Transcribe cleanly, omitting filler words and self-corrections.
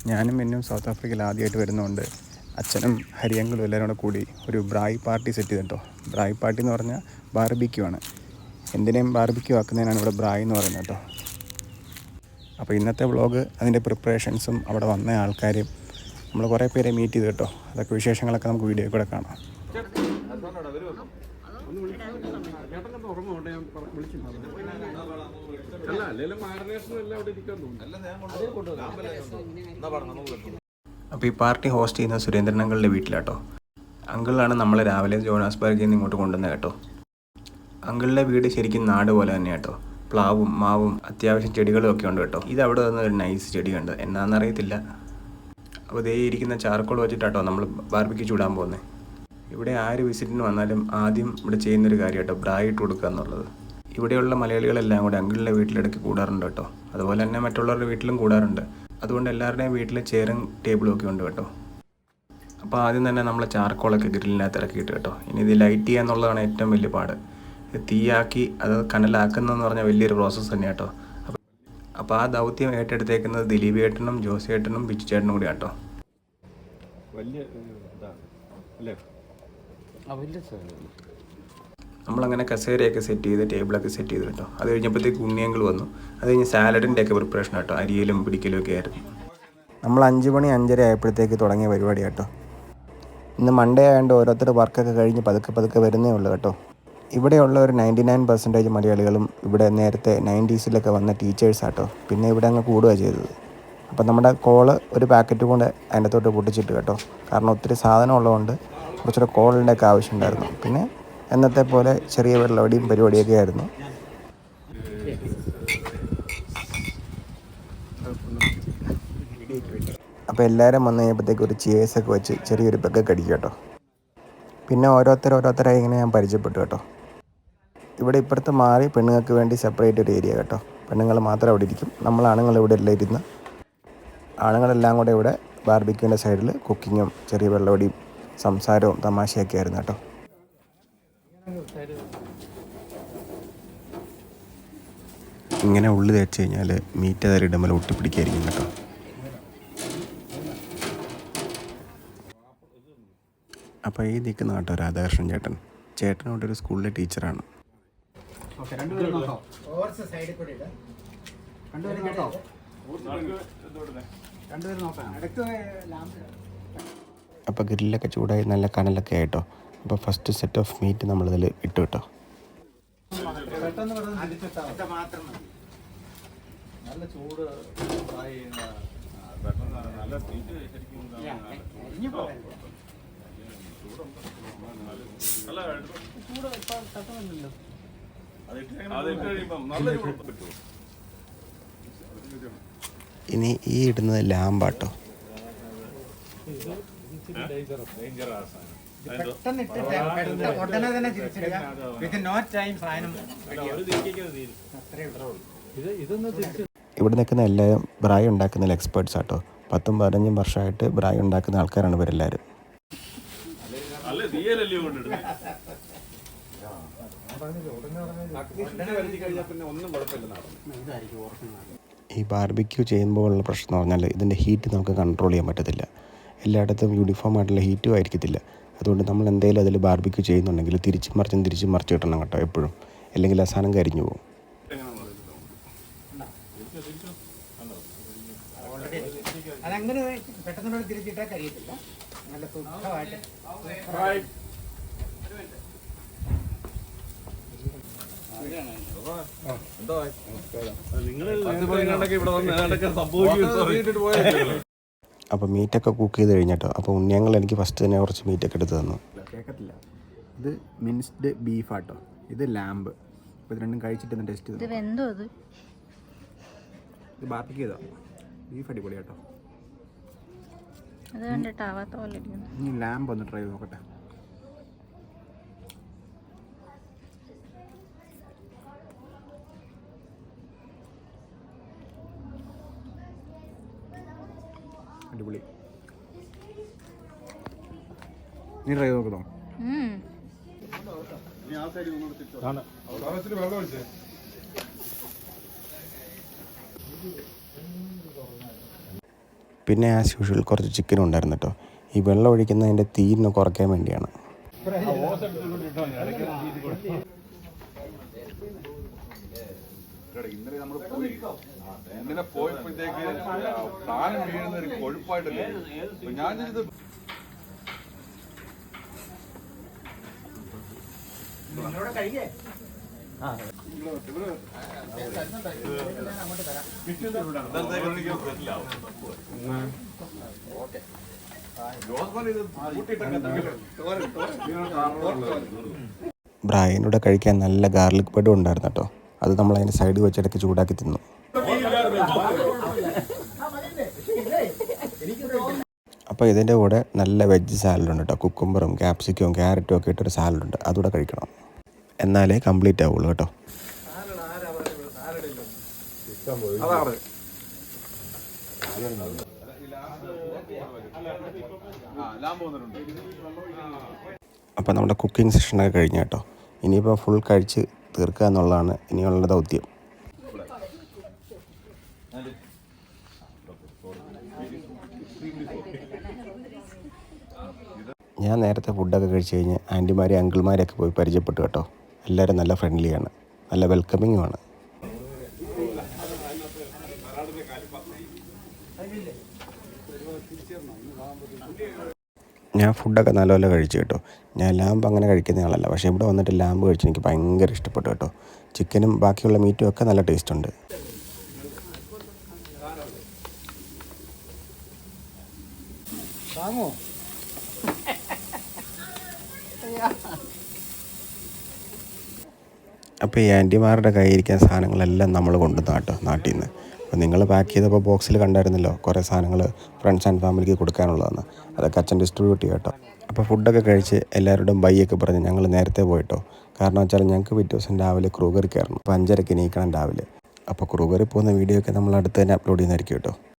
ഞാനും എന്നും സൗത്ത് ആഫ്രിക്കയിൽ ആദ്യമായിട്ട് വരുന്നതുകൊണ്ട് അച്ഛനും ഹരിയങ്ങളും എല്ലാവരും കൂടെ കൂടി ഒരു ബ്രായ് പാർട്ടി സെറ്റ് ചെയ്തിട്ടോ. ബ്രായ് പാർട്ടി എന്ന് പറഞ്ഞാൽ ബാർബിക്യൂ ആണ്. എന്തിനേയും ബാർബിക്യൂ ആക്കുന്നതിനാണ് ഇവിടെ ബ്രായ് എന്ന് പറയുന്നത് കേട്ടോ. അപ്പോൾ ഇന്നത്തെ വ്ളോഗ് അതിൻ്റെ പ്രിപ്പറേഷൻസും അവിടെ വന്ന ആൾക്കാരും നമ്മൾ കുറേ പേരെ മീറ്റ് ചെയ്ത് കേട്ടോ. അതൊക്കെ വിശേഷങ്ങളൊക്കെ നമുക്ക് വീഡിയോയിൽ കൂടെ കാണാം. അപ്പോൾ ഈ പാർട്ടി ഹോസ്റ്റ് ചെയ്യുന്ന സുരേന്ദ്രൻ അങ്കിളിൻ്റെ വീട്ടിലാട്ടോ. അങ്കിളാണ് നമ്മളെ രാവിലെ ജോഹാൻസ്ബർഗിൽ നിന്ന് ഇങ്ങോട്ട് കൊണ്ടുവന്നത് കേട്ടോ. അങ്കിളിൻ്റെ വീട് ശരിക്കും നാട് പോലെ തന്നെ കേട്ടോ. പ്ലാവും മാവും അത്യാവശ്യം ചെടികളും ഒക്കെ ഉണ്ട് കേട്ടോ. ഇത് അവിടെ നിന്ന് ഒരു നൈസ് ചെടിയുണ്ട്, എന്നാണെന്നറിയത്തില്ല. അപ്പോൾ ദേ ഇരിക്കുന്ന ചാർക്കോൾ വെച്ചിട്ടാട്ടോ നമ്മൾ ബാർബിക്യൂ ചൂടാൻ പോകുന്നത്. ഇവിടെ ആര് വിസിറ്റിന് വന്നാലും ആദ്യം ഇവിടെ ചെയ്യുന്നൊരു കാര്യം കേട്ടോ, ബ്രായ് ഇട്ട് കൊടുക്കുക എന്നുള്ളത്. ഇവിടെയുള്ള മലയാളികളെല്ലാം കൂടെ അങ്കിളിൻ്റെ വീട്ടിലിടയ്ക്ക് കൂടാറുണ്ട് കേട്ടോ. അതുപോലെ തന്നെ മറ്റുള്ളവരുടെ വീട്ടിലും കൂടാറുണ്ട്. അതുകൊണ്ട് എല്ലാവരുടെയും വീട്ടിൽ ചെയറും ടേബിളും ഒക്കെ ഉണ്ട് കേട്ടോ. അപ്പോൾ ആദ്യം തന്നെ നമ്മൾ ചാർക്കോളൊക്കെ ഗ്രില്ലിനകത്ത് ഇറക്കിയിട്ട് കേട്ടോ. ഇനി ഇത് ലൈറ്റ് ചെയ്യുക എന്നുള്ളതാണ് ഏറ്റവും വലിയ പാട്. തീയാക്കി അത് കനലാക്കുന്നതെന്ന് പറഞ്ഞാൽ വലിയൊരു പ്രോസസ്സ് തന്നെ കേട്ടോ. അപ്പോൾ ആ ദൗത്യം ഏറ്റെടുത്തേക്കുന്നത് ദിലീപ് ഏട്ടനും ജോസി ഏട്ടനും ബിച്ചു ചേട്ടനും കൂടി കേട്ടോ. നമ്മളങ്ങനെ കസേരയൊക്കെ സെറ്റ് ചെയ്ത് ടേബിളൊക്കെ സെറ്റ് ചെയ്ത് കേട്ടോ. അത് കഴിഞ്ഞപ്പോഴത്തേക്ക് ഉണ്ണിയങ്കിൾ വന്നു. അത് കഴിഞ്ഞ് സാലഡിൻ്റെ ഒക്കെ പ്രിപ്പറേഷൻ കേട്ടോ. അരിയലും പിടിക്കലും ഒക്കെ ആയിരുന്നു. നമ്മൾ 5 മണി 5:30 ആയപ്പോഴത്തേക്ക് തുടങ്ങിയ പരിപാടി കേട്ടോ. ഇന്ന് മൺഡേ ആയതുകൊണ്ട് ഓരോരുത്തർ വർക്കൊക്കെ കഴിഞ്ഞ് പതുക്കെ വരുന്നേ ഉള്ളൂ കേട്ടോ. ഇവിടെയുള്ള ഒരു 99% മലയാളികളും ഇവിടെ നേരത്തെ 90s വന്ന ടീച്ചേഴ്സാട്ടോ. പിന്നെ ഇവിടെ അങ്ങ് കൂടുക ചെയ്തത്. അപ്പോൾ നമ്മുടെ കോള് ഒരു പാക്കറ്റ് കൊണ്ട് അതിൻ്റെ തൊട്ട് പൊട്ടിച്ചിട്ട് കേട്ടോ. കാരണം ഒത്തിരി സാധനം ഉള്ളതുകൊണ്ട് കുറച്ചുകൂടെ കോളിൻ്റെ ഒക്കെ ആവശ്യമുണ്ടായിരുന്നു. പിന്നെ എന്നത്തെ പോലെ ചെറിയ വെള്ളവടിയും പരിപാടിയൊക്കെ ആയിരുന്നു. അപ്പോൾ എല്ലാവരും വന്നു കഴിഞ്ഞപ്പോഴത്തേക്ക് ഒരു ചിയേഴ്സൊക്കെ വെച്ച് ചെറിയൊരു പെഗ്ഗൊക്കെ അടിക്കും കേട്ടോ. പിന്നെ ഓരോരുത്തരായി ഇങ്ങനെ ഞാൻ പരിചയപ്പെട്ടു കേട്ടോ. ഇവിടെ ഇപ്പുറത്ത് മാറി പെണ്ണുങ്ങൾക്ക് വേണ്ടി സെപ്പറേറ്റ് ഒരു ഏരിയ കേട്ടോ. പെണ്ണുങ്ങൾ മാത്രം അവിടെ ഇരിക്കും. നമ്മൾ ആണുങ്ങൾ ഇവിടെ എല്ലാം ഇരുന്ന് ആണുങ്ങളെല്ലാം കൂടെ ഇവിടെ ബാർബിക്യൂവിൻ്റെ സൈഡിൽ കുക്കിങ്ങും ചെറിയ വെള്ളവടിയും സംസാരവും തമാശയൊക്കെ ആയിരുന്നു കേട്ടോ. ഇങ്ങനെ ഉള്ളി തേച്ച് കഴിഞ്ഞാൽ മീറ്റ് ഏതായാലും ഇടുമ്പോൾ ഒട്ടിപ്പിടിക്കായിരിക്കും കേട്ടോ. അപ്പോൾ ഈ നിൽക്കുന്ന കേട്ടോ രാധാകൃഷ്ണൻ ചേട്ടൻ. ചേട്ടനോട് ഒരു സ്കൂളിലെ ടീച്ചറാണ്. അപ്പോൾ ഗ്രില്ലൊക്കെ ചൂടായി നല്ല കനലൊക്കെ ആയിട്ടോ. അപ്പോൾ ഫസ്റ്റ് സെറ്റ് ഓഫ് മീറ്റ് നമ്മളിതിൽ ഇട്ടു കേട്ടോ. ഇനി ഈ ഇടുന്നത് ലാമ്പാട്ടോ. ഇവിടെ നിൽക്കുന്ന എല്ലാവരും ബ്രായ് ഉണ്ടാക്കുന്നതിൽ എക്സ്പേർട്സ് ആട്ടോ. 10-15 വർഷമായിട്ട് ബ്രായ് ഉണ്ടാക്കുന്ന ആൾക്കാരാണ് ഇവരെല്ലാവരും. ഈ ബാർബിക്യൂ ചെയ്യുമ്പോൾ ഉള്ള പ്രശ്നം എന്ന് പറഞ്ഞാൽ ഇതിൻ്റെ ഹീറ്റ് നമുക്ക് കൺട്രോൾ ചെയ്യാൻ പറ്റത്തില്ല. എല്ലായിടത്തും യൂണിഫോം ആയിട്ടുള്ള ഹീറ്റും ആയിരിക്കത്തില്ല. അതുകൊണ്ട് നമ്മൾ എന്തെങ്കിലും അതിൽ ബാർബിക്യൂ ചെയ്യുന്നുണ്ടെങ്കിൽ തിരിച്ചും മറിച്ച് കിട്ടണം കേട്ടോ എപ്പോഴും. അല്ലെങ്കിൽ ആ സാധനം കരിഞ്ഞു പോകും. അതങ്ങനെ പെട്ടെന്ന് തിരിച്ചിട്ടാൽ കരിയത്തില്ല. നല്ല സുഖമായിട്ട് അപ്പോൾ മീറ്റൊക്കെ കുക്ക് ചെയ്ത് കഴിഞ്ഞിട്ടോ. അപ്പോൾ ഉണ്ണിയങ്ങൾ എനിക്ക് ഫസ്റ്റ് തന്നെ കുറച്ച് മീറ്റൊക്കെ എടുത്ത് തന്നു. കേൾക്കത്തില്ല. ഇത് മിൻസ്ഡ് ബീഫാട്ടോ. ഇത് ലാമ്പ്. അപ്പോൾ ഇത് രണ്ടും കഴിച്ചിട്ട് ടെസ്റ്റ് ചെയ്തു. ഇത് ബാർബിക്യൂ ചെയ്തോ. ബീഫ് അടിപൊളി കേട്ടോ. ഇനി ലാമ്പ് ഒന്ന് ട്രൈ ചെയ്ത് നോക്കട്ടെ. അടിപൊളി. നീ ട്രൈ ചെയ്ത് നോക്കുന്നോ? പിന്നെ ആസ് യൂഷ്വൽ കുറച്ച് ചിക്കനും ഉണ്ടായിരുന്നു കേട്ടോ. ഈ വെള്ളം ഒഴിക്കുന്നതിൻ്റെ തീരിന് കുറയ്ക്കാൻ വേണ്ടിയാണ്. ഇന്നലെ നമ്മൾ ഇന്നലെ പോയപ്പോഴത്തേക്ക് സാധനം വീഴുന്ന ഒരു കൊഴുപ്പായിട്ടല്ലേ ഞാൻ ചെയ്ത് ബ്രയനോട് കഴിക്കാൻ നല്ല ഗാർലിക് ബ്രെഡും ഉണ്ടായിരുന്നു കേട്ടോ. അത് നമ്മൾ അതിൻ്റെ സൈഡ് വെച്ചിടയ്ക്ക് ചൂടാക്കി തിന്നു. അപ്പോൾ ഇതിൻ്റെ കൂടെ നല്ല വെജ് സാലഡുണ്ട് കേട്ടോ. കുക്കുംബറും ക്യാപ്സിക്കവും ക്യാരറ്റും ഒക്കെ ഇട്ടൊരു സാലഡുണ്ട്. അതുകൂടെ കഴിക്കണം, എന്നാലേ കംപ്ലീറ്റ് ആവുള്ളൂ കേട്ടോ. അപ്പോൾ നമ്മുടെ കുക്കിംഗ് സെഷനൊക്കെ കഴിഞ്ഞ കേട്ടോ. ഇനിയിപ്പോൾ ഫുൾ കഴിച്ച് തീർക്കുക എന്നുള്ളതാണ് ഇനിയുള്ള ദൗത്യം. ഞാൻ നേരത്തെ ഫുഡൊക്കെ കഴിച്ച് കഴിഞ്ഞ് ആൻറ്റിമാരെ അങ്കിൾമാരെയൊക്കെ പോയി പരിചയപ്പെട്ടു കേട്ടോ. എല്ലാവരും നല്ല ഫ്രണ്ട്ലിയാണ്, നല്ല വെൽക്കമിങ്ങുമാണ്. ഞാൻ ഫുഡൊക്കെ നല്ലപോലെ കഴിച്ചു കേട്ടോ. ഞാൻ ലാമ്പ് അങ്ങനെ കഴിക്കുന്ന ആളല്ല, പക്ഷേ ഇവിടെ വന്നിട്ട് ലാമ്പ് കഴിച്ച് എനിക്ക് ഭയങ്കര ഇഷ്ടപ്പെട്ടു കേട്ടോ. ചിക്കനും ബാക്കിയുള്ള മീറ്റും ഒക്കെ നല്ല ടേസ്റ്റ് ഉണ്ട്. അപ്പോൾ ഈ ആൻറ്റിമാരുടെ കയ്യിരിക്കുന്ന സാധനങ്ങളെല്ലാം നമ്മൾ കൊണ്ടുവന്നു കേട്ടോ നാട്ടിൽ നിന്ന്. അപ്പോൾ നിങ്ങൾ പാക്ക് ചെയ്തപ്പോൾ ബോക്സിൽ കണ്ടായിരുന്നല്ലോ കുറേ സാധനങ്ങൾ ഫ്രണ്ട്സ് ആൻഡ് ഫാമിലിക്ക് കൊടുക്കാനുള്ളതാണ്. അതൊക്കെ അച്ഛൻ ഡിസ്ട്രിബ്യൂട്ട് ചെയ്യും കേട്ടോ. അപ്പോൾ ഫുഡൊക്കെ കഴിച്ച് എല്ലാവരോടും ബൈ ഒക്കെ പറഞ്ഞ് ഞങ്ങൾ നേരത്തെ പോയിട്ടോ. കാരണം വെച്ചാൽ ഞങ്ങൾക്ക് പിറ്റേ ദിവസം രാവിലെ ക്രൂഗറിൽ കയറണം. അപ്പോൾ 5:30 എണീക്കണം രാവിലെ. അപ്പോൾ ക്രൂഗറിൽ പോകുന്ന വീഡിയോ ഒക്കെ നമ്മൾ അടുത്ത് തന്നെ അപ്ലോഡ് ചെയ്യുന്നതായിരിക്കും കേട്ടോ.